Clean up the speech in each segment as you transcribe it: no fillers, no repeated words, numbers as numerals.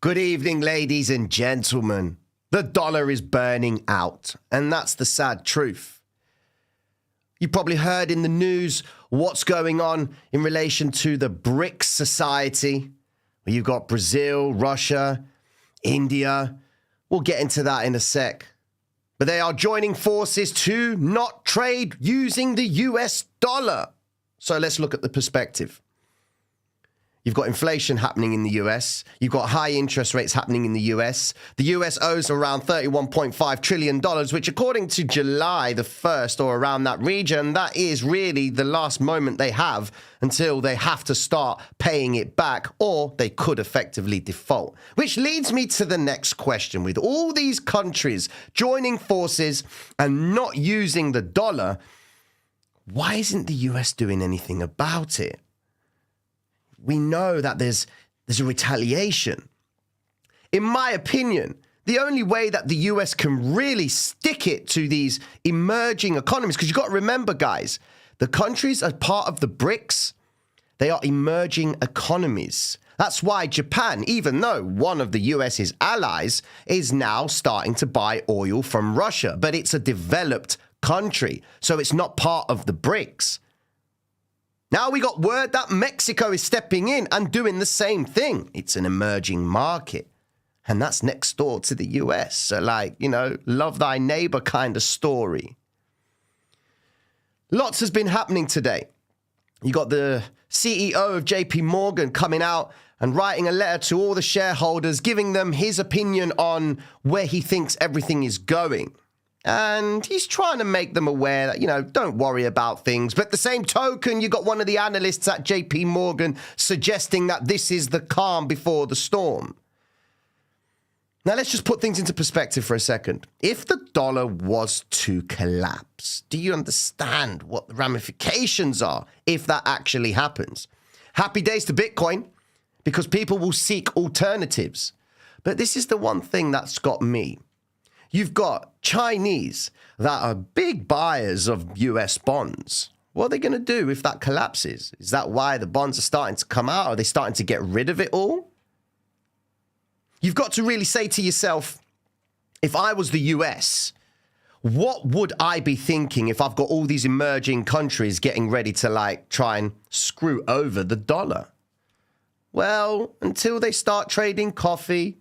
Good evening, ladies and gentlemen. The dollar is burning out, and that's the sad truth. You probably heard in the news what's going on in relation to the BRICS society, where you've got Brazil, Russia, India. We'll get into that in a sec. But they are joining forces to not trade using the US dollar. So let's look at the perspective. You've got inflation happening in the US. You've got high interest rates happening in the US. The US owes around $31.5 trillion, which according to July the 1st or around that region, that is really the last moment they have until they have to start paying it back, or they could effectively default. Which leads me to the next question. With all these countries joining forces and not using the dollar, why isn't the US doing anything about it? We know that there's a retaliation. In my opinion, the only way that the US can really stick it to these emerging economies, because you've got to remember, guys, the countries are part of the BRICS. They are emerging economies. That's why Japan, even though one of the US's allies, is now starting to buy oil from Russia. But it's a developed country, so it's not part of the BRICS. Now we got word that Mexico is stepping in and doing the same thing. It's an emerging market. And that's next door to the US. So love thy neighbor kind of story. Lots has been happening today. You got the CEO of JP Morgan coming out and writing a letter to all the shareholders, giving them his opinion on where he thinks everything is going. And he's trying to make them aware that, don't worry about things. But at the same token, you got one of the analysts at JP Morgan suggesting that this is the calm before the storm. Now, let's just put things into perspective for a second. If the dollar was to collapse, do you understand what the ramifications are if that actually happens? Happy days to Bitcoin, because people will seek alternatives. But this is the one thing that's got me. You've got Chinese that are big buyers of US bonds. What are they going to do if that collapses? Is that why the bonds are starting to come out? Are they starting to get rid of it all? You've got to really say to yourself, if I was the US, what would I be thinking if I've got all these emerging countries getting ready to try and screw over the dollar? Well, until they start trading coffee,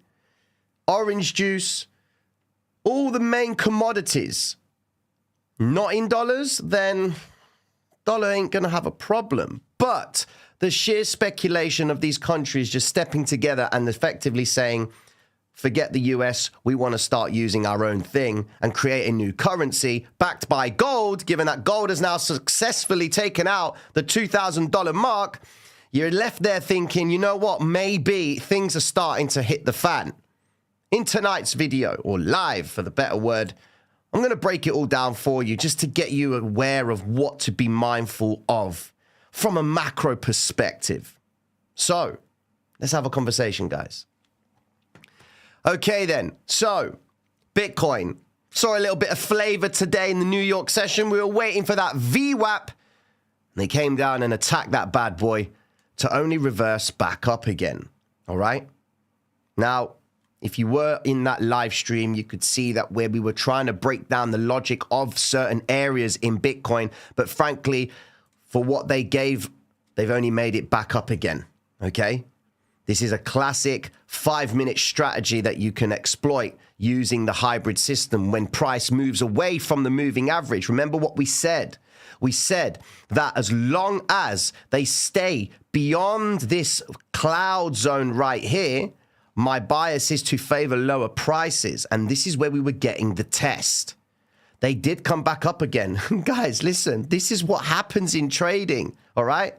orange juice, all the main commodities not in dollars, then dollar ain't going to have a problem. But the sheer speculation of these countries just stepping together and effectively saying, forget the US, we want to start using our own thing and create a new currency backed by gold, given that gold has now successfully taken out the $2,000 mark, you're left there thinking, you know what, maybe things are starting to hit the fan. In tonight's video, or live for the better word, I'm going to break it all down for you just to get you aware of what to be mindful of from a macro perspective. So, let's have a conversation, guys. Okay then, so Bitcoin saw a little bit of flavor today in the New York session. We were waiting for that VWAP, and they came down and attacked that bad boy to only reverse back up again. All right? Now, if you were in that live stream, you could see that where we were trying to break down the logic of certain areas in Bitcoin. But frankly, for what they gave, they've only made it back up again. Okay? This is a classic 5-minute strategy that you can exploit using the hybrid system when price moves away from the moving average. Remember what we said? We said that as long as they stay beyond this cloud zone right here, my bias is to favor lower prices, and this is where we were getting the test. They did come back up again. Guys, listen, this is what happens in trading, all right?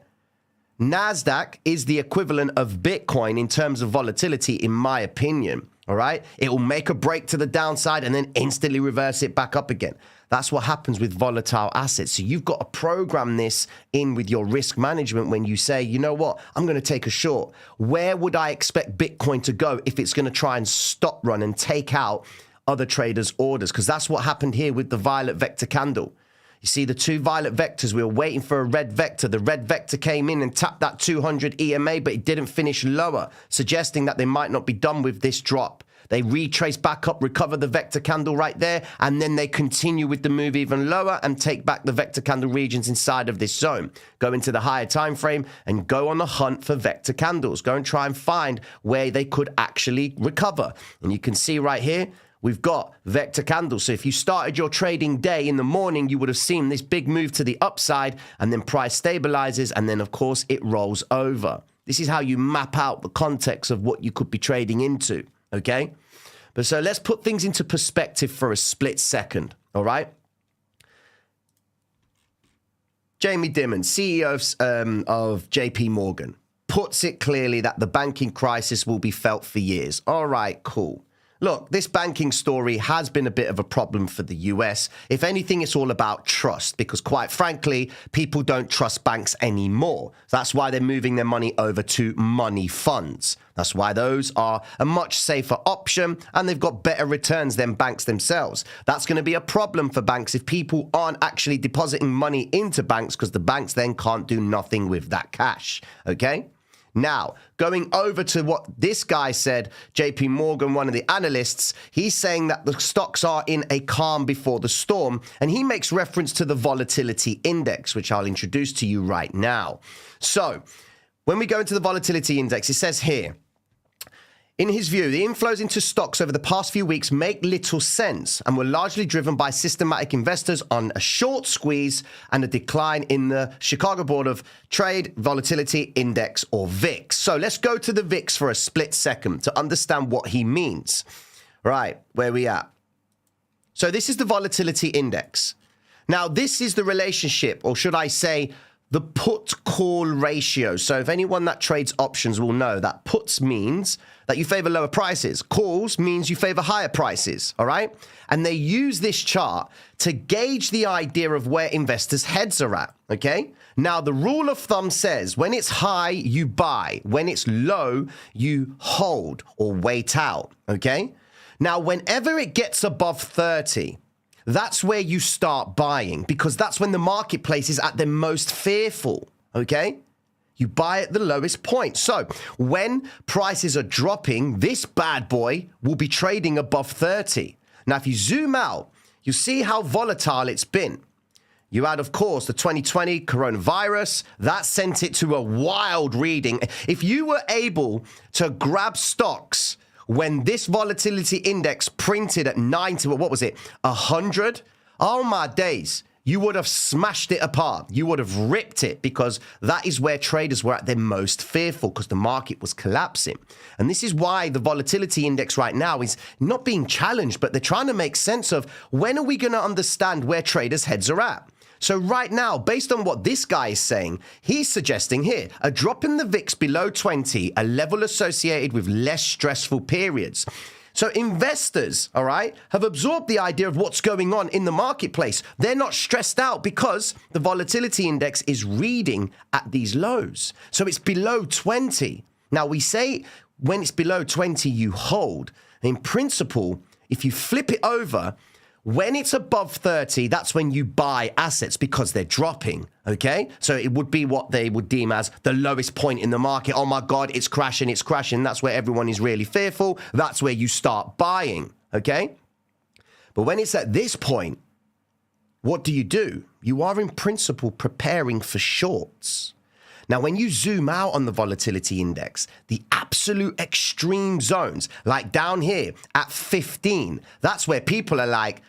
NASDAQ is the equivalent of Bitcoin in terms of volatility, in my opinion, all right? It will make a break to the downside and then instantly reverse it back up again. That's what happens with volatile assets. So you've got to program this in with your risk management when you say, you know what, I'm going to take a short. Where would I expect Bitcoin to go if it's going to try and stop run and take out other traders' orders? Because that's what happened here with the violet vector candle. You see the two violet vectors. We were waiting for a red vector. The red vector came in and tapped that 200 EMA, but it didn't finish lower, suggesting that they might not be done with this drop. They retrace back up, recover the vector candle right there, and then they continue with the move even lower and take back the vector candle regions inside of this zone. Go into the higher time frame and go on the hunt for vector candles. Go and try and find where they could actually recover. And you can see right here, we've got vector candles. So if you started your trading day in the morning, you would have seen this big move to the upside, and then price stabilizes, and then of course it rolls over. This is how you map out the context of what you could be trading into. Okay, but so let's put things into perspective for a split second. All right. Jamie Dimon, CEO of JP Morgan, puts it clearly that the banking crisis will be felt for years. All right, cool. Look, this banking story has been a bit of a problem for the US. If anything, it's all about trust, because quite frankly, people don't trust banks anymore. That's why they're moving their money over to money funds. That's why those are a much safer option, and they've got better returns than banks themselves. That's going to be a problem for banks if people aren't actually depositing money into banks, because the banks then can't do nothing with that cash. Okay? Now, going over to what this guy said, JP Morgan, one of the analysts, he's saying that the stocks are in a calm before the storm, and he makes reference to the volatility index, which I'll introduce to you right now. So, when we go into the volatility index, it says here, in his view, the inflows into stocks over the past few weeks make little sense and were largely driven by systematic investors on a short squeeze and a decline in the Chicago Board of Trade Volatility Index, or VIX. So let's go to the VIX for a split second to understand what he means. Right, where we at? So this is the volatility index. Now, this is the relationship, or should I say, the put-call ratio. So if anyone that trades options will know that puts means that you favor lower prices. Calls means you favor higher prices, all right? And they use this chart to gauge the idea of where investors' heads are at, okay? Now, the rule of thumb says when it's high, you buy. When it's low, you hold or wait out, okay? Now, whenever it gets above 30, that's where you start buying, because that's when the marketplace is at their most fearful, okay? You buy at the lowest point. So when prices are dropping, this bad boy will be trading above 30. Now, if you zoom out, you see how volatile it's been. You had, of course, the 2020 coronavirus. That sent it to a wild reading. If you were able to grab stocks when this volatility index printed at 90, what was it, 100? Oh my days, you would have smashed it apart. You would have ripped it, because that is where traders were at their most fearful, because the market was collapsing. And this is why the volatility index right now is not being challenged, but they're trying to make sense of when are we going to understand where traders' heads are at. So right now, based on what this guy is saying, he's suggesting here a drop in the VIX below 20, a level associated with less stressful periods. So investors, all right, have absorbed the idea of what's going on in the marketplace. They're not stressed out because the volatility index is reading at these lows. So it's below 20. Now, we say when it's below 20, you hold. In principle, if you flip it over, when it's above 30, that's when you buy assets, because they're dropping, okay? So it would be what they would deem as the lowest point in the market. Oh my God, it's crashing, it's crashing. That's where everyone is really fearful. That's where you start buying, okay? But when it's at this point, what do? You are in principle preparing for shorts. Now, when you zoom out on the volatility index, the absolute extreme zones, like down here at 15, that's where people are like,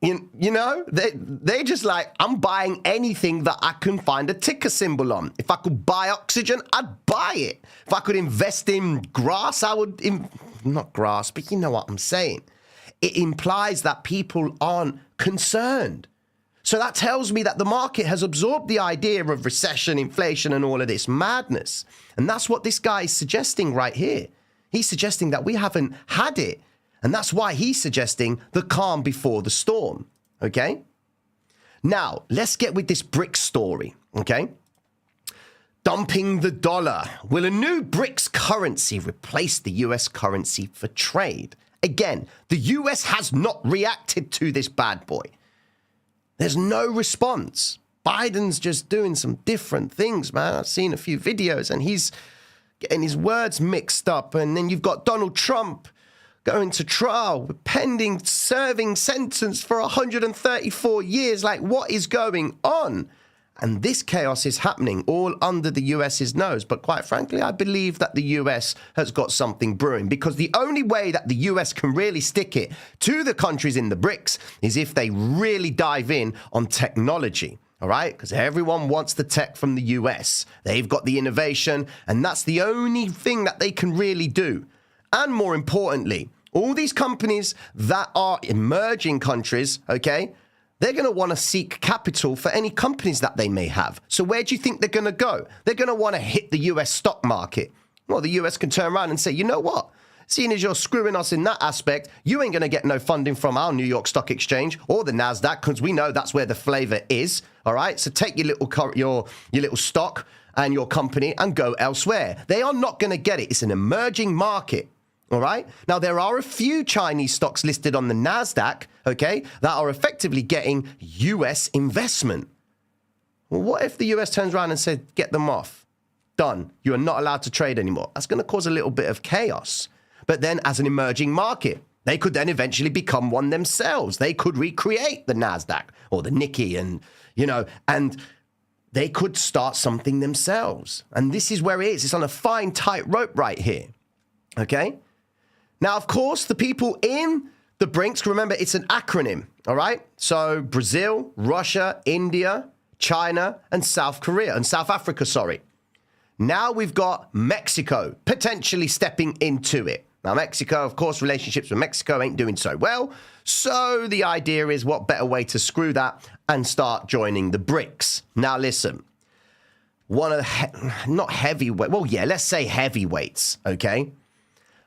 you know, they just like, I'm buying anything that I can find a ticker symbol on. If I could buy oxygen, I'd buy it. If I could invest in grass, I would, not grass, but you know what I'm saying. It implies that people aren't concerned. So that tells me that the market has absorbed the idea of recession, inflation, and all of this madness. And that's what this guy is suggesting right here. He's suggesting that we haven't had it. And that's why he's suggesting the calm before the storm, okay? Now, let's get with this BRICS story, okay? Dumping the dollar. Will a new BRICS currency replace the US currency for trade? Again, the US has not reacted to this bad boy. There's no response. Biden's just doing some different things, man. I've seen a few videos and he's getting his words mixed up. And then you've got Donald Trump going to trial, pending serving sentence for 134 years. Like, what is going on? And this chaos is happening all under the US's nose. But quite frankly, I believe that the US has got something brewing, because the only way that the US can really stick it to the countries in the BRICS is if they really dive in on technology. All right, because everyone wants the tech from the US. They've got the innovation, and that's the only thing that they can really do. And more importantly, all these companies that are emerging countries, okay, they're going to want to seek capital for any companies that they may have. So where do you think they're going to go? They're going to want to hit the US stock market. Well, the US can turn around and say, you know what? Seeing as you're screwing us in that aspect, you ain't going to get no funding from our New York Stock Exchange or the NASDAQ, because we know that's where the flavor is. All right, so take your little stock and your company and go elsewhere. They are not going to get it. It's an emerging market. All right. Now, there are a few Chinese stocks listed on the NASDAQ, okay, that are effectively getting US investment. Well, what if the US turns around and said, get them off? Done. You are not allowed to trade anymore. That's going to cause a little bit of chaos. But then as an emerging market, they could then eventually become one themselves. They could recreate the NASDAQ or the Nikkei and they could start something themselves. And this is where it is. It's on a fine tightrope right here. Okay. Now, of course, the people in the BRICS, remember, it's an acronym, all right? So Brazil, Russia, India, China, and South Africa, sorry. Now we've got Mexico potentially stepping into it. Now, Mexico, of course, relationships with Mexico ain't doing so well. So the idea is, what better way to screw that and start joining the BRICS? Now, listen, one of the, not heavyweight, well, yeah, let's say heavyweights, okay?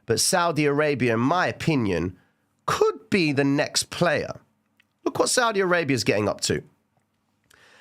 But Saudi Arabia, in my opinion, could be the next player. Look what Saudi Arabia is getting up to.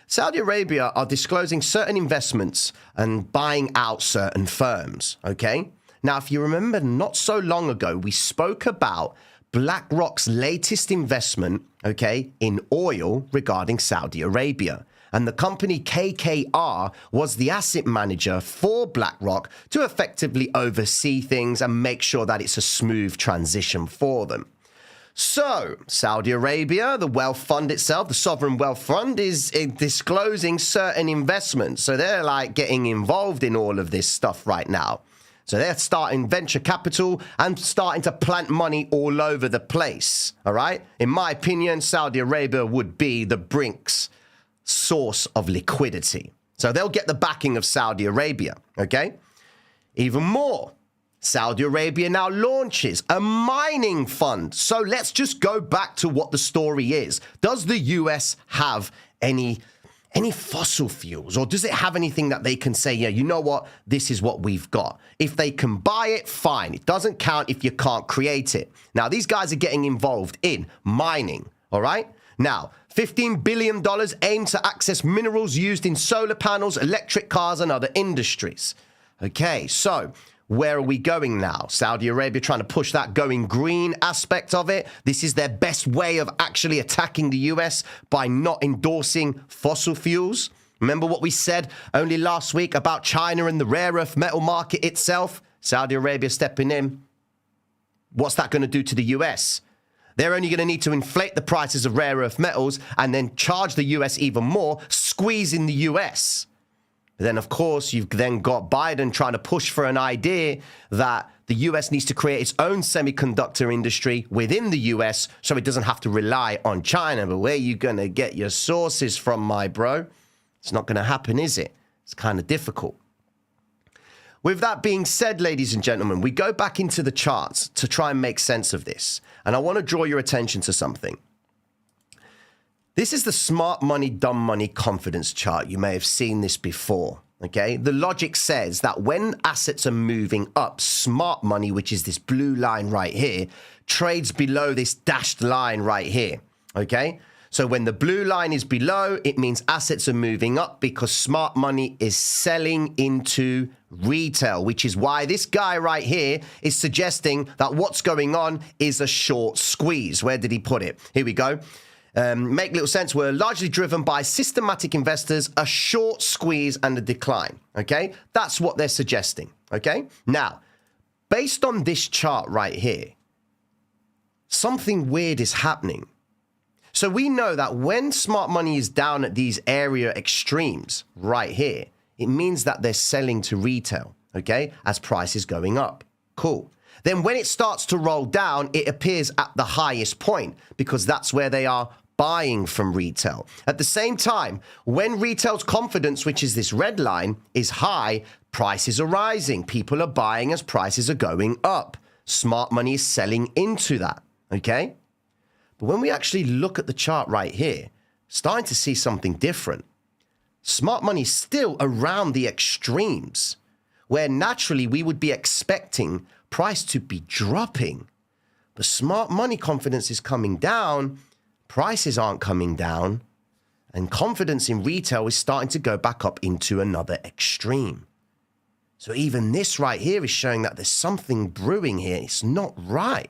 Saudi Arabia are disclosing certain investments and buying out certain firms, okay? Now, if you remember, not so long ago, we spoke about BlackRock's latest investment, okay, in oil regarding Saudi Arabia. And the company KKR was the asset manager for BlackRock to effectively oversee things and make sure that it's a smooth transition for them. So Saudi Arabia, the wealth fund itself, the sovereign wealth fund, is disclosing certain investments. So they're like getting involved in all of this stuff right now. So they're starting venture capital and starting to plant money all over the place. All right. In my opinion, Saudi Arabia would be the BRICS source of liquidity. So they'll get the backing of Saudi Arabia, okay? Even more, Saudi Arabia now launches a mining fund. So let's just go back to what the story is. Does the US have any fossil fuels, or does it have anything that they can say, yeah, you know what, this is what we've got? If they can buy it, fine. It doesn't count if you can't create it. Now, these guys are getting involved in mining, all right? Now, $15 billion aim to access minerals used in solar panels, electric cars, and other industries. Okay, so where are we going now? Saudi Arabia trying to push that going green aspect of it. This is their best way of actually attacking the US by not endorsing fossil fuels. Remember what we said only last week about China and the rare earth metal market itself? Saudi Arabia stepping in. What's that going to do to the US? They're only going to need to inflate the prices of rare earth metals and then charge the US even more, squeezing the US. But then, of course, you've then got Biden trying to push for an idea that the US needs to create its own semiconductor industry within the US so it doesn't have to rely on China. But where are you going to get your sources from, my bro? It's not going to happen, is it? It's kind of difficult. With that being said, ladies and gentlemen, we go back into the charts to try and make sense of this. And I want to draw your attention to something. This is the smart money, dumb money confidence chart. You may have seen this before, okay? The logic says that when assets are moving up, smart money, which is this blue line right here, trades below this dashed line right here, okay? So when the blue line is below, it means assets are moving up because smart money is selling into retail, which is why this guy right here is suggesting that what's going on is a short squeeze. Where did he put it? Here we go. make little sense, were largely driven by systematic investors, a short squeeze and a decline, okay? That's what they're suggesting, okay? Now, based on this chart right here, something weird is happening. So we know that when smart money is down at these area extremes right here, it means that they're selling to retail, okay, as price is going up. Cool. Then when it starts to roll down, it appears at the highest point because that's where they are buying from retail. At the same time, when retail's confidence, which is this red line, is high, prices are rising. People are buying as prices are going up. Smart money is selling into that, okay? But when we actually look at the chart right here, starting to see something different. Smart money is still around the extremes, where naturally we would be expecting price to be dropping. But smart money confidence is coming down, prices aren't coming down, and confidence in retail is starting to go back up into another extreme. So even this right here is showing that there's something brewing here. It's not right.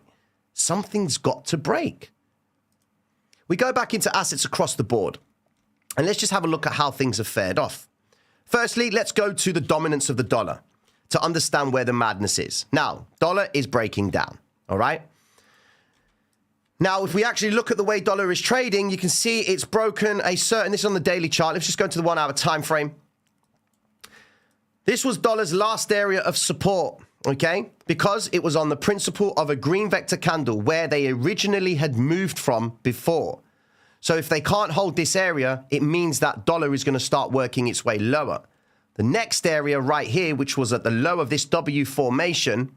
Something's got to break. We go back into assets across the board, and let's just have a look at how things have fared off. Firstly, let's go to the dominance of the dollar to understand where the madness is. Now, dollar is breaking down, all right? Now, if we actually look at the way dollar is trading, you can see it's broken a certain, this is on the daily chart. Let's just go to the 1 hour time frame. This was dollar's last area of support, okay? Because it was on the principle of a green vector candle where they originally had moved from before. So if they can't hold this area, it means that dollar is going to start working its way lower. The next area right here, which was at the low of this W formation,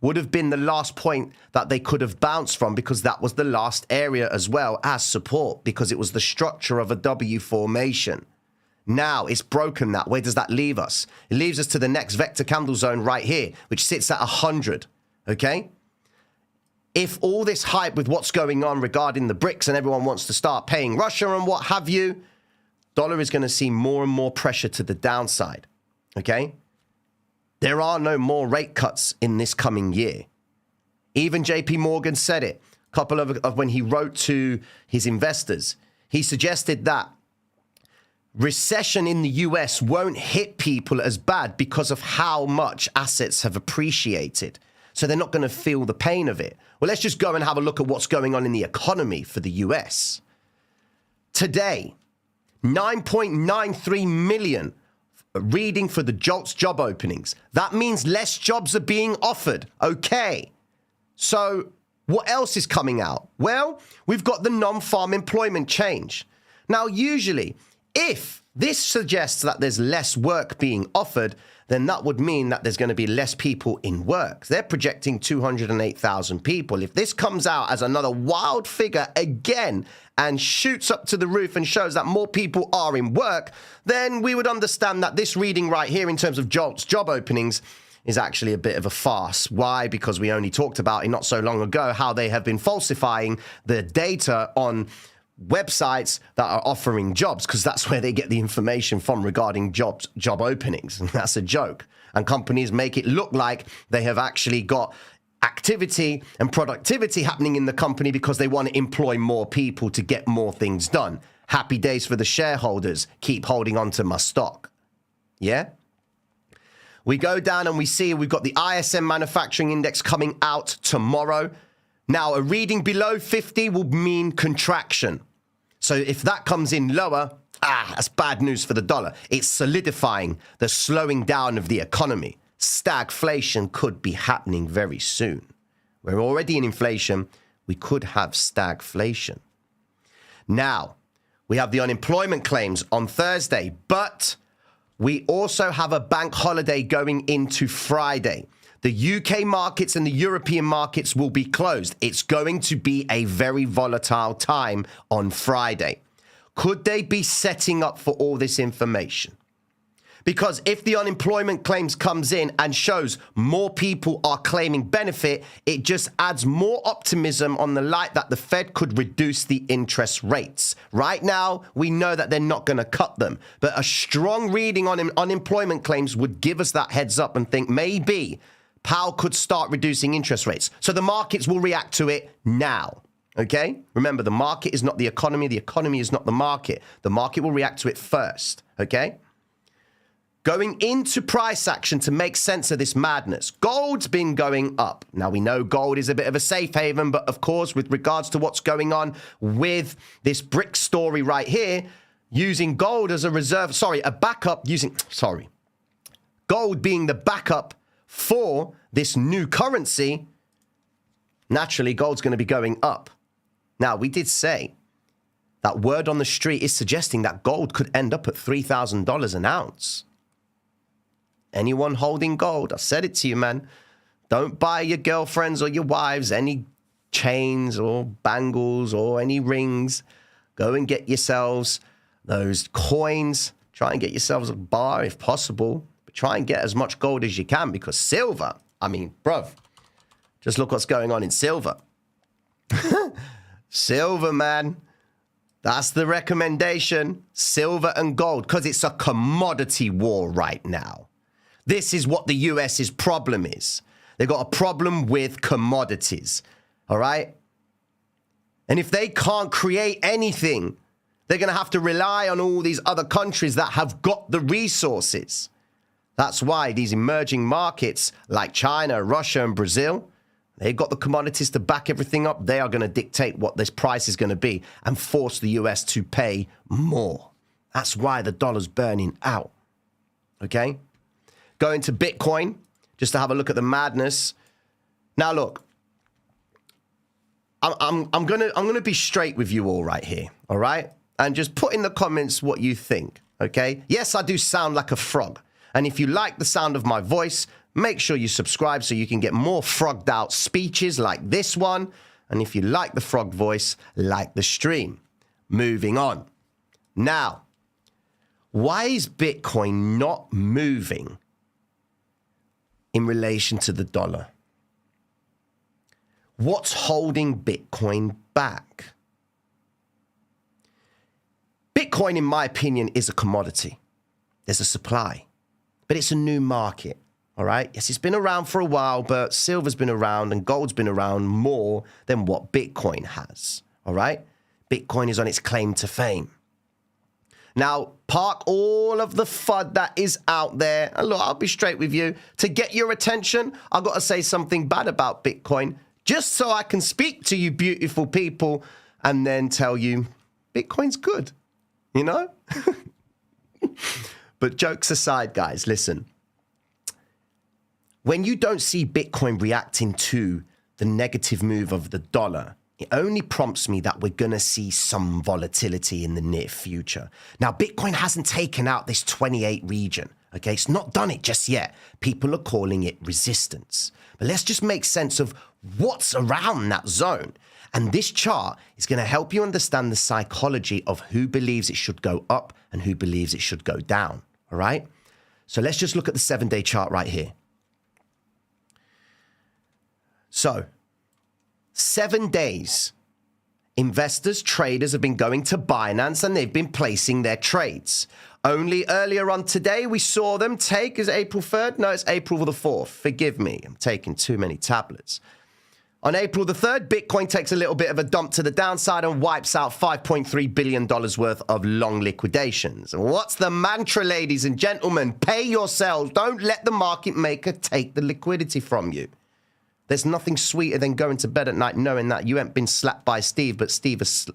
would have been the last point that they could have bounced from because that was the last area as well as support because it was the structure of a W formation. Now it's broken that. Where does that leave us? It leaves us to the next vector candle zone right here, which sits at 100, okay? If all this hype with what's going on regarding the BRICS and everyone wants to start paying Russia and what have you, dollar is going to see more and more pressure to the downside, okay? There are no more rate cuts in this coming year. Even JP Morgan said it. A couple of when he wrote to his investors, he suggested that recession in the US won't hit people as bad because of how much assets have appreciated. So they're not going to feel the pain of it. Well, let's just go and have a look at what's going on in the economy for the US. Today, 9.93 million reading for the JOLTS job openings. That means less jobs are being offered. Okay. So what else is coming out? Well, we've got the non-farm employment change. Now, usually, if this suggests that there's less work being offered, then that would mean that there's going to be less people in work. They're projecting 208,000 people. If this comes out as another wild figure again and shoots up to the roof and shows that more people are in work, then we would understand that this reading right here in terms of JOLTS job openings is actually a bit of a farce. Why? Because we only talked about it not so long ago how they have been falsifying the data on websites that are offering jobs, because that's where they get the information from regarding job openings. And that's a joke. And companies make it look like they have actually got activity and productivity happening in the company because they want to employ more people to get more things done. Happy days for the shareholders. Keep holding on to my stock. Yeah? We go down and we see we've got the ISM manufacturing index coming out tomorrow. Now, a reading below 50 will mean contraction. So if that comes in lower, that's bad news for the dollar. It's solidifying the slowing down of the economy. Stagflation could be happening very soon. We're already in inflation. We could have stagflation. Now, we have the unemployment claims on Thursday, but we also have a bank holiday going into Friday. The UK markets and the European markets will be closed. It's going to be a very volatile time on Friday. Could they be setting up for all this information? Because if the unemployment claims comes in and shows more people are claiming benefit, it just adds more optimism on the light that the Fed could reduce the interest rates. Right now, we know that they're not going to cut them. But a strong reading on unemployment claims would give us that heads up and think maybe Powell could start reducing interest rates. So the markets will react to it now. Okay? Remember, the market is not the economy. The economy is not the market. The market will react to it first. Okay? Going into price action to make sense of this madness. Gold's been going up. Now, we know gold is a bit of a safe haven, but of course, with regards to what's going on with this brick story right here, using gold as a reserve, a backup, gold being the backup for this new currency, naturally, gold's going to be going up. Now, we did say that word on the street is suggesting that gold could end up at $3,000 an ounce. Anyone holding gold, I said it to you, man. Don't buy your girlfriends or your wives any chains or bangles or any rings. Go and get yourselves those coins. Try and get yourselves a bar if possible. But try and get as much gold as you can, because silver, I mean, bruv, just look what's going on in silver. Silver, man. That's the recommendation. Silver and gold, because it's a commodity war right now. This is what the US's problem is. They've got a problem with commodities, all right? And if they can't create anything, they're going to have to rely on all these other countries that have got the resources. That's why these emerging markets like China, Russia, and Brazil, they've got the commodities to back everything up. They are going to dictate what this price is going to be and force the US to pay more. That's why the dollar's burning out, okay? Going to Bitcoin, just to have a look at the madness. Now, look, I'm gonna be straight with you all right here, all right? And just put in the comments what you think, okay? Yes, I do sound like a frog. And if you like the sound of my voice, make sure you subscribe so you can get more frogged out speeches like this one. And if you like the frog voice, like the stream. Moving on. Now, why is Bitcoin not moving in relation to the dollar? What's holding Bitcoin back? Bitcoin, in my opinion, is a commodity. There's a supply, but it's a new market, all right? Yes, it's been around for a while, but silver's been around and gold's been around more than what Bitcoin has, all right? Bitcoin is on its claim to fame. Now, park all of the FUD that is out there. And look, I'll be straight with you. To get your attention, I've got to say something bad about Bitcoin, just so I can speak to you beautiful people and then tell you Bitcoin's good, you know? But jokes aside, guys, listen. When you don't see Bitcoin reacting to the negative move of the dollar, it only prompts me that we're going to see some volatility in the near future. Now, Bitcoin hasn't taken out this 28 region, okay? It's not done it just yet. People are calling it resistance. But let's just make sense of what's around that zone. And this chart is going to help you understand the psychology of who believes it should go up and who believes it should go down, all right? So let's just look at the 7-day chart right here. So, 7 days, investors, traders have been going to Binance and they've been placing their trades. Only earlier on today, we saw them take, is it April 3rd? No, it's April the 4th. Forgive me, I'm taking too many tablets. On April the 3rd, Bitcoin takes a little bit of a dump to the downside and wipes out $5.3 billion worth of long liquidations. What's the mantra, ladies and gentlemen? Pay yourselves. Don't let the market maker take the liquidity from you. There's nothing sweeter than going to bed at night knowing that you ain't been slapped by Steve, but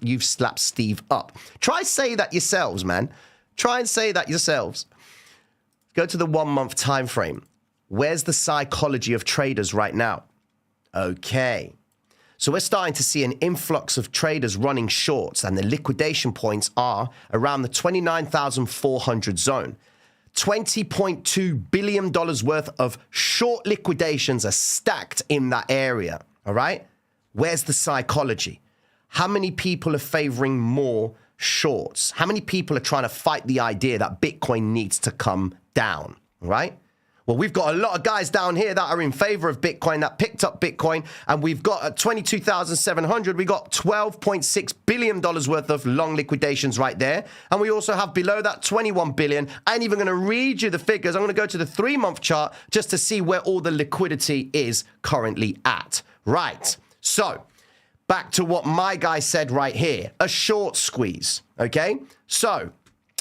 you've slapped Steve up. Try say that yourselves, man. Try and say that yourselves. Go to the 1 month time frame. Where's the psychology of traders right now? Okay. So we're starting to see an influx of traders running shorts, and the liquidation points are around the 29,400 zone. $20.2 billion worth of short liquidations are stacked in that area, all right? Where's the psychology? How many people are favoring more shorts? How many people are trying to fight the idea that Bitcoin needs to come down, all right? Well, we've got a lot of guys down here that are in favor of Bitcoin, that picked up Bitcoin, and we've got at 22,700, we got $12.6 billion worth of long liquidations right there. And we also have below that 21 billion. I ain't even going to read you the figures. I'm going to go to the 3-month chart just to see where all the liquidity is currently at. Right. So back to what my guy said right here, a short squeeze, okay? So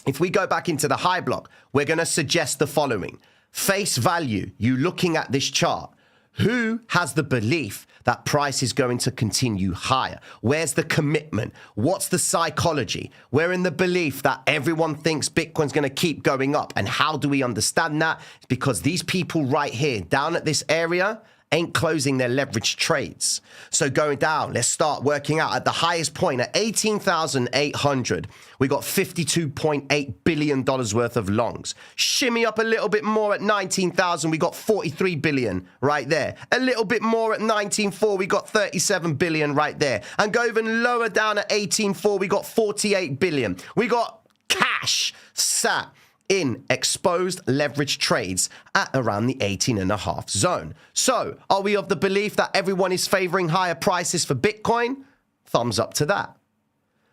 if we go back into the high block, we're going to suggest the following. Face value, you looking at this chart, who has the belief that price is going to continue higher? Where's the commitment? What's the psychology? We're in the belief that everyone thinks Bitcoin's going to keep going up. And how do we understand that? It's because these people right here down at this area ain't closing their leverage trades. So going down, let's start working out at the highest point at 18,800. We got $52.8 billion worth of longs. Shimmy up a little bit more at 19,000. We got 43 billion right there. A little bit more at 19.4. We got 37 billion right there. And go even lower down at 18.4. We got 48 billion. We got cash sat in exposed leverage trades at around the 18.5 zone. So are we of the belief that everyone is favoring higher prices for Bitcoin? Thumbs up to that.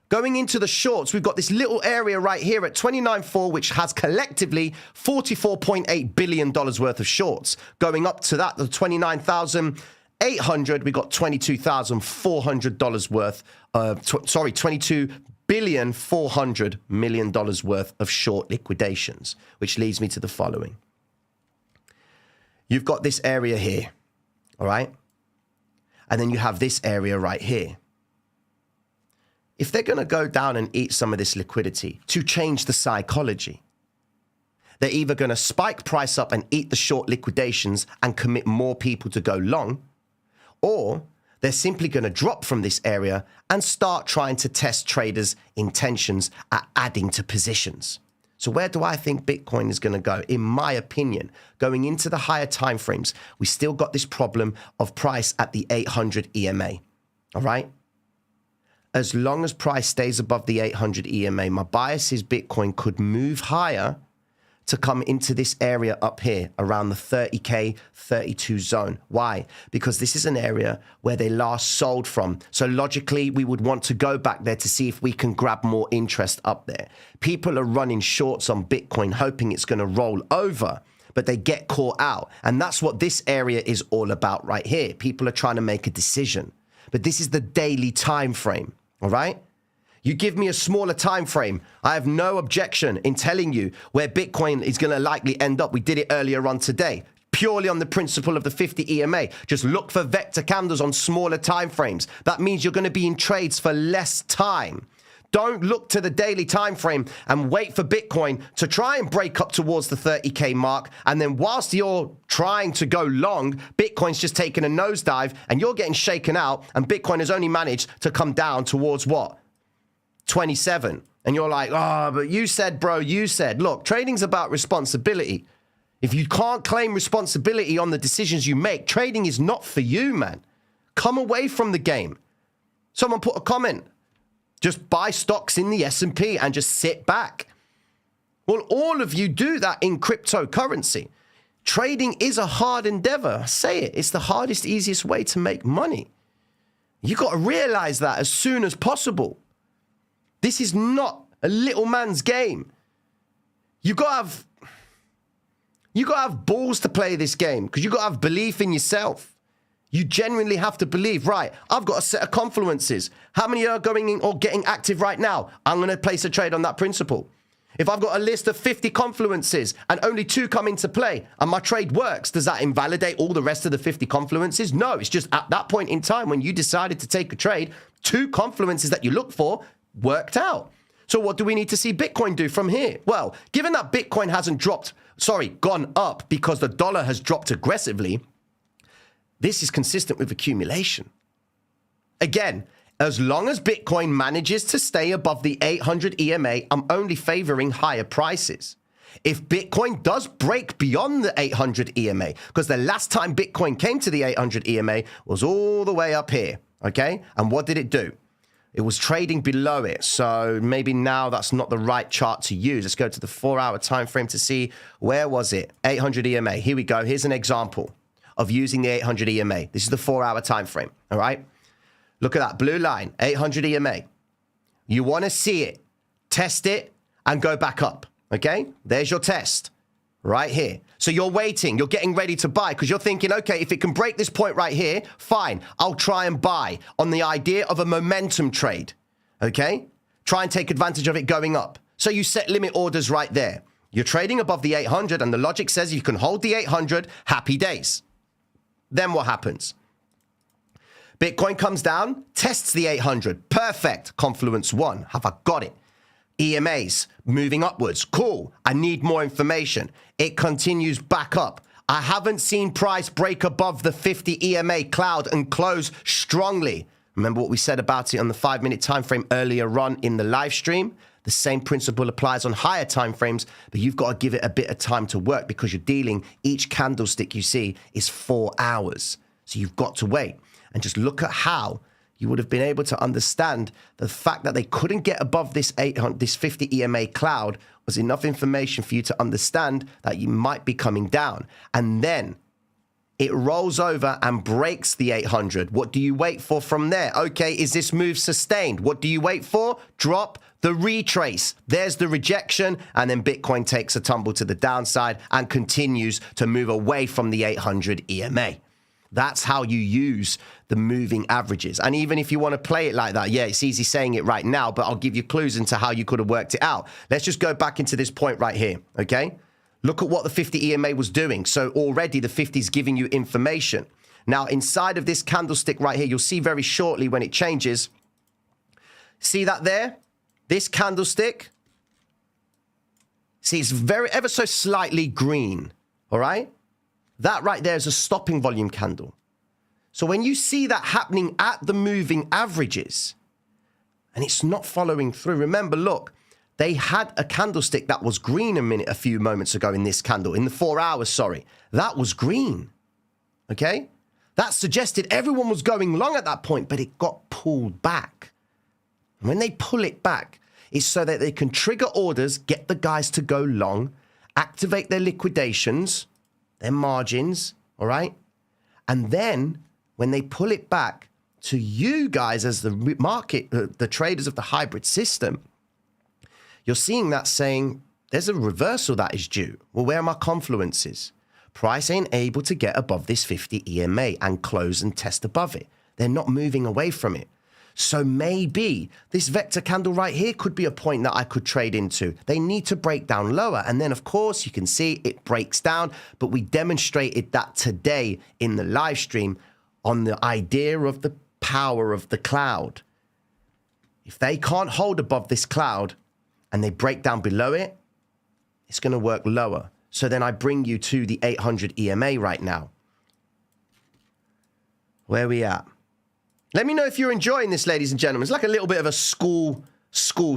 Going into the shorts, we've got this little area right here at 29.4, which has collectively $44.8 billion worth of shorts. Going up to that, the 29,800, we got $22,400 worth of, $22,400,000,000 worth of short liquidations, which leads me to the following. You've got this area here, all right? And then you have this area right here. If they're going to go down and eat some of this liquidity to change the psychology, they're either going to spike price up and eat the short liquidations and commit more people to go long, or they're simply going to drop from this area and start trying to test traders' intentions at adding to positions. So where do I think Bitcoin is going to go? In my opinion, going into the higher timeframes, we still got this problem of price at the 800 EMA, all right? As long as price stays above the 800 EMA, my bias is Bitcoin could move higher to come into this area up here around the 30K, 32 zone. Why? Because this is an area where they last sold from. So logically, we would want to go back there to see if we can grab more interest up there. People are running shorts on Bitcoin, hoping it's going to roll over, but they get caught out. And that's what this area is all about right here. People are trying to make a decision. But this is the daily time frame, all right? You give me a smaller time frame, I have no objection in telling you where Bitcoin is going to likely end up. We did it earlier on today, purely on the principle of the 50 EMA. Just look for vector candles on smaller time frames. That means you're going to be in trades for less time. Don't look to the daily time frame and wait for Bitcoin to try and break up towards the 30K mark. And then whilst you're trying to go long, Bitcoin's just taking a nosedive and you're getting shaken out. And Bitcoin has only managed to come down towards what? 27. And you're like, oh, but you said, bro, you said. Look, trading's about responsibility. If you can't claim responsibility on the decisions you make, trading is not for you, man. Come away from the game. Someone put a comment. Just buy stocks in the S&P and just sit back. Well, all of you do that in cryptocurrency. Trading is a hard endeavor. I say it. It's the hardest, easiest way to make money. You got to realize that as soon as possible. This is not a little man's game. You got to have balls to play this game because you got to have belief in yourself. You genuinely have to believe, right, I've got a set of confluences. How many are going in or getting active right now? I'm going to place a trade on that principle. If I've got a list of 50 confluences and only 2 come into play and my trade works, does that invalidate all the rest of the 50 confluences? No, it's just at that point in time when you decided to take a trade, 2 confluences that you look for worked out. So what do we need to see Bitcoin do from here? Well, given that Bitcoin hasn't gone up because the dollar has dropped aggressively, this is consistent with accumulation. Again, as long as Bitcoin manages to stay above the 800 EMA, I'm only favoring higher prices. If Bitcoin does break beyond the 800 EMA, because the last time Bitcoin came to the 800 EMA was all the way up here, okay? And what did it do? It was trading below it, so maybe now that's not the right chart to use. Let's go to the 4-hour time frame to see where was it? 800 EMA. Here we go. Here's an example of using the 800 EMA. This is the 4-hour time frame, all right? Look at that blue line, 800 EMA. You want to see it, test it, and go back up, okay? There's your test. right here. So you're waiting, you're getting ready to buy because you're thinking, okay, if it can break this point right here, fine, I'll try and buy on the idea of a momentum trade, okay? Try and take advantage of it going up. So you set limit orders right there. You're trading above the 800 and the logic says you can hold the 800, happy days. Then what happens? Bitcoin comes down, tests the 800, perfect, confluence 1, have I got it? EMAs moving upwards. Cool. I need more information. It continues back up. I haven't seen price break above the 50 EMA cloud and close strongly. Remember what we said about it on the 5-minute time frame earlier on in the live stream? The same principle applies on higher time frames, but you've got to give it a bit of time to work because you're dealing, each candlestick you see is 4 hours. So you've got to wait and just look at how you would have been able to understand the fact that they couldn't get above this 50 EMA cloud was enough information for you to understand that you might be coming down. And then it rolls over and breaks the 800. What do you wait for from there? Okay, is this move sustained? What do you wait for? Drop the retrace. There's the rejection, and then Bitcoin takes a tumble to the downside and continues to move away from the 800 EMA. That's how you use the moving averages. And even if you want to play it like that, yeah, it's easy saying it right now, but I'll give you clues into how you could have worked it out. Let's just go back into this point right here, okay? Look at what the 50 EMA was doing. So already the 50 is giving you information. Now, inside of this candlestick right here, you'll see very shortly when it changes. See that there? This candlestick, see, it's very ever so slightly green, all right? That right there is a stopping volume candle. So when you see that happening at the moving averages, and it's not following through, remember, look, they had a candlestick that was green a few moments ago in this candle, in the 4 hours, sorry. That was green, okay? That suggested everyone was going long at that point, but it got pulled back. And when they pull it back, it's so that they can trigger orders, get the guys to go long, activate their liquidations, their margins, all right? And then when they pull it back to you guys as the market, the traders of the hybrid system, you're seeing that saying there's a reversal that is due. Well, where are my confluences? Price ain't able to get above this 50 EMA and close and test above it. They're not moving away from it. So maybe this vector candle right here could be a point that I could trade into. They need to break down lower. And then, of course, you can see it breaks down. But we demonstrated that today in the live stream on the idea of the power of the cloud. If they can't hold above this cloud and they break down below it, it's going to work lower. So then I bring you to the 800 EMA right now. Where we at? Let me know if you're enjoying this, ladies and gentlemen. It's like a little bit of a school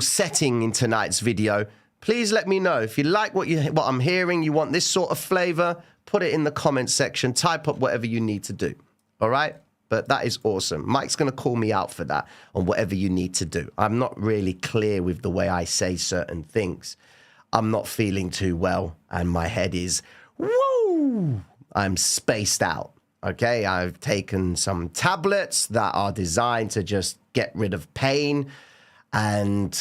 setting in tonight's video. Please let me know. If you like what I'm hearing, you want this sort of flavor, put it in the comments section. Type up whatever you need to do. All right? But that is awesome. Mike's going to call me out for that on whatever you need to do. I'm not really clear with the way I say certain things. I'm not feeling too well, and my head is, woo! I'm spaced out. Okay, I've taken some tablets that are designed to just get rid of pain. And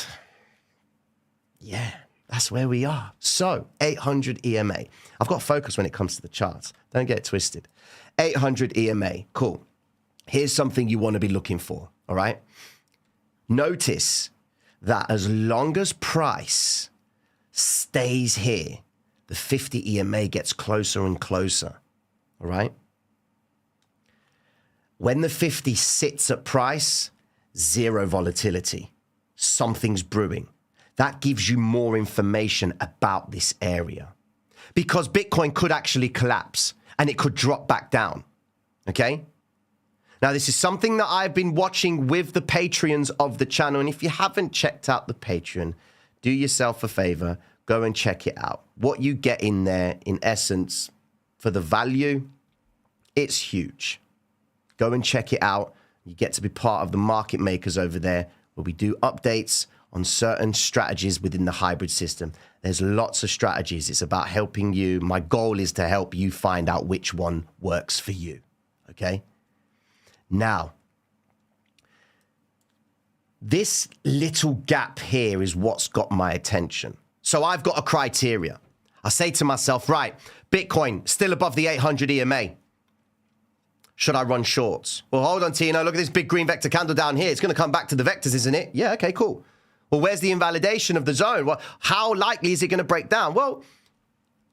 yeah, that's where we are. So 800 EMA. I've got focus when it comes to the charts. Don't get it twisted. 800 EMA. Cool. Here's something you want to be looking for. All right. Notice that as long as price stays here, the 50 EMA gets closer and closer. All right. When the 50 sits at price, zero volatility. Something's brewing. That gives you more information about this area. Because Bitcoin could actually collapse and it could drop back down. Okay? Now, this is something that I've been watching with the Patreons of the channel. And if you haven't checked out the Patreon, do yourself a favor, go and check it out. What you get in there, in essence, for the value, it's huge. Go and check it out. You get to be part of the market makers over there where we do updates on certain strategies within the hybrid system. There's lots of strategies. It's about helping you. My goal is to help you find out which one works for you. Okay? Now, this little gap here is what's got my attention. So I've got a criteria. I say to myself, right, Bitcoin still above the 800 EMA. Should I run shorts? Well, hold on, Tino. Look at this big green vector candle down here. It's going to come back to the vectors, isn't it? Yeah, okay, cool. Well, where's the invalidation of the zone? Well, how likely is it going to break down? Well,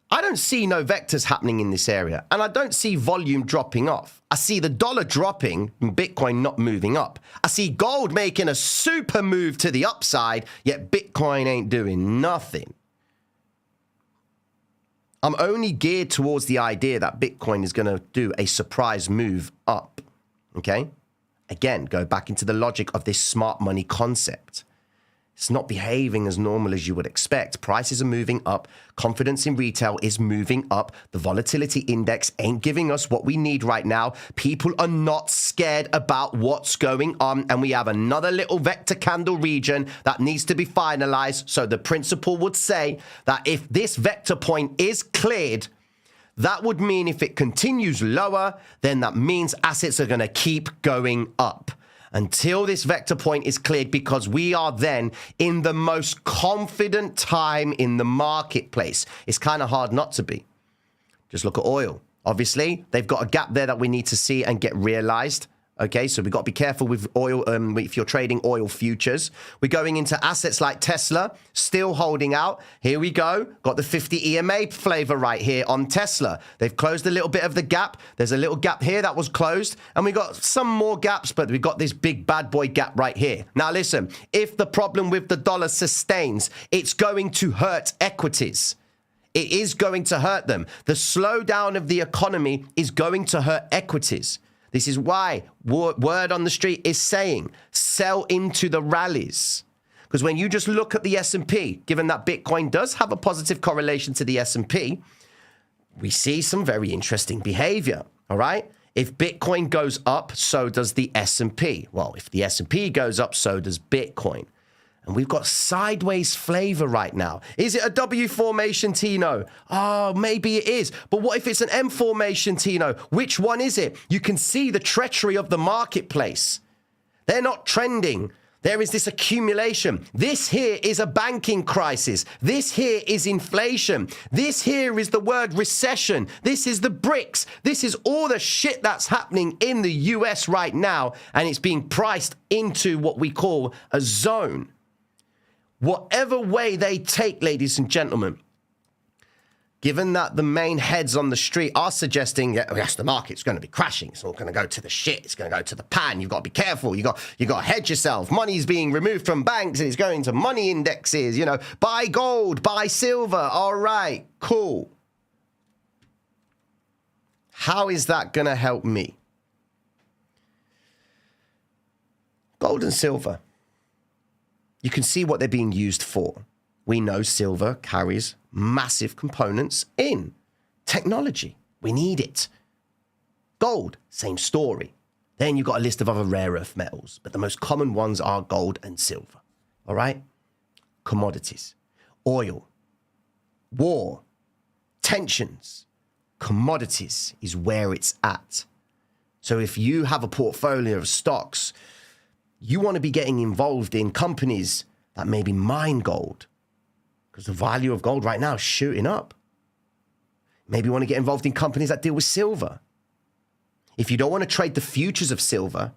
I don't see no vectors happening in this area, and I don't see volume dropping off. I see the dollar dropping and Bitcoin not moving up. I see gold making a super move to the upside, yet Bitcoin ain't doing nothing. I'm only geared towards the idea that Bitcoin is going to do a surprise move up, okay? Again, go back into the logic of this smart money concept. It's not behaving as normal as you would expect. Prices are moving up. Confidence in retail is moving up. The volatility index ain't giving us what we need right now. People are not scared about what's going on. And we have another little vector candle region that needs to be finalized. So the principle would say that if this vector point is cleared, that would mean if it continues lower, then that means assets are going to keep going up until this vector point is cleared, because we are then in the most confident time in the marketplace. It's kind of hard not to be. Just look at oil. Obviously, they've got a gap there that we need to see and get realized. Okay, so we've got to be careful with oil if you're trading oil futures. We're going into assets like Tesla, still holding out. Here we go. Got the 50 EMA flavor right here on Tesla. They've closed a little bit of the gap. There's a little gap here that was closed. And we got some more gaps, but we've got this big bad boy gap right here. Now listen, if the problem with the dollar sustains, it's going to hurt equities. It is going to hurt them. The slowdown of the economy is going to hurt equities. This is why word on the street is saying, sell into the rallies. Because when you just look at the S&P, given that Bitcoin does have a positive correlation to the S&P, we see some very interesting behavior, all right? If Bitcoin goes up, so does the S&P. Well, if the S&P goes up, so does Bitcoin. And we've got sideways flavor right now. Is it a W formation, Tino? Oh, maybe it is. But what if it's an M formation, Tino? Which one is it? You can see the treachery of the marketplace. They're not trending. There is this accumulation. This here is a banking crisis. This here is inflation. This here is the word recession. This is the BRICS. This is all the shit that's happening in the US right now. And it's being priced into what we call a zone. Whatever way they take, ladies and gentlemen, given that the main heads on the street are suggesting, yes, the market's going to be crashing. It's all going to go to the shit. It's going to go to the pan. You've got to be careful. You got to hedge yourself. Money's being removed from banks. It's going to money indexes. You know, buy gold, buy silver. All right, cool. How is that going to help me? Gold and silver. You can see what they're being used for. We know silver carries massive components in technology. We need it. Gold, same story. Then you've got a list of other rare earth metals, but the most common ones are gold and silver. All right? Commodities, oil, war, tensions, commodities is where it's at. So if you have a portfolio of stocks, you want to be getting involved in companies that maybe mine gold, because the value of gold right now is shooting up. Maybe you want to get involved in companies that deal with silver. If you don't want to trade the futures of silver,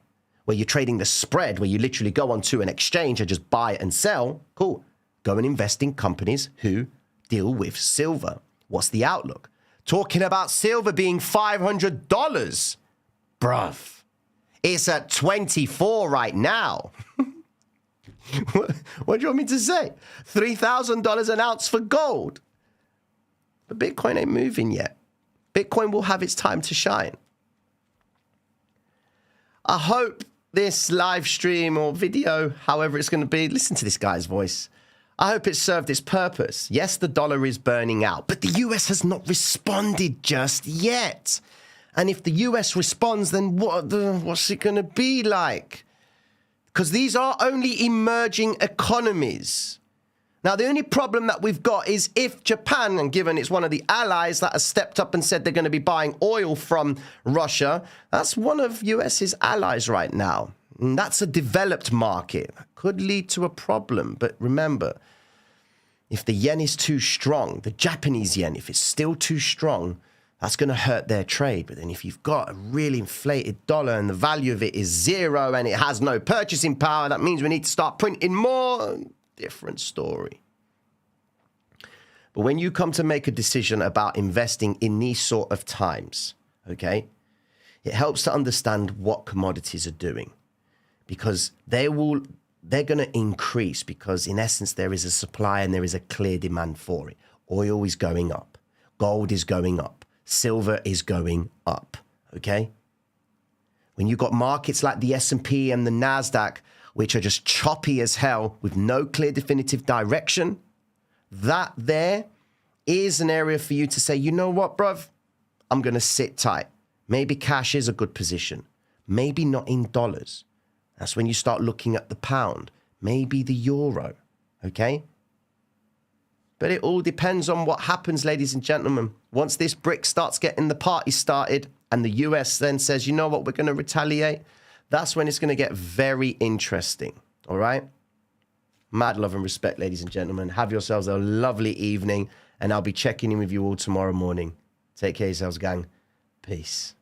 where you're trading the spread, where you literally go onto an exchange and just buy and sell, cool. Go and invest in companies who deal with silver. What's the outlook? Talking about silver being $500. Bruv. It's at 24 right now. What do you want me to say? $3,000 an ounce for gold. But Bitcoin ain't moving yet. Bitcoin will have its time to shine. I hope this live stream or video, however it's going to be, listen to this guy's voice. I hope it served its purpose. Yes, the dollar is burning out, but the US has not responded just yet. And if the US responds, then what's it going to be like? Because these are only emerging economies. Now, the only problem that we've got is if Japan, and given it's one of the allies that has stepped up and said they're going to be buying oil from Russia, that's one of US's allies right now. And that's a developed market. That could lead to a problem. But remember, If the yen is too strong, the Japanese yen, if it's still too strong, that's going to hurt their trade. But then if you've got a really inflated dollar and the value of it is zero and it has no purchasing power, that means we need to start printing more. Different story. But when you come to make a decision about investing in these sort of times, okay, it helps to understand what commodities are doing, because they're going to increase, because in essence there is a supply and there is a clear demand for it. Oil is going up. Gold is going up. Silver is going up, okay? When you've got markets like the S&P and the NASDAQ, which are just choppy as hell with no clear definitive direction, that there is an area for you to say, you know what, bruv? I'm going to sit tight. Maybe cash is a good position. Maybe not in dollars. That's when you start looking at the pound, maybe the euro, okay? But it all depends on what happens, ladies and gentlemen. Once this brick starts getting the party started and the US then says, you know what, we're going to retaliate, that's when it's going to get very interesting, all right? Mad love and respect, ladies and gentlemen. Have yourselves a lovely evening, and I'll be checking in with you all tomorrow morning. Take care of yourselves, gang. Peace.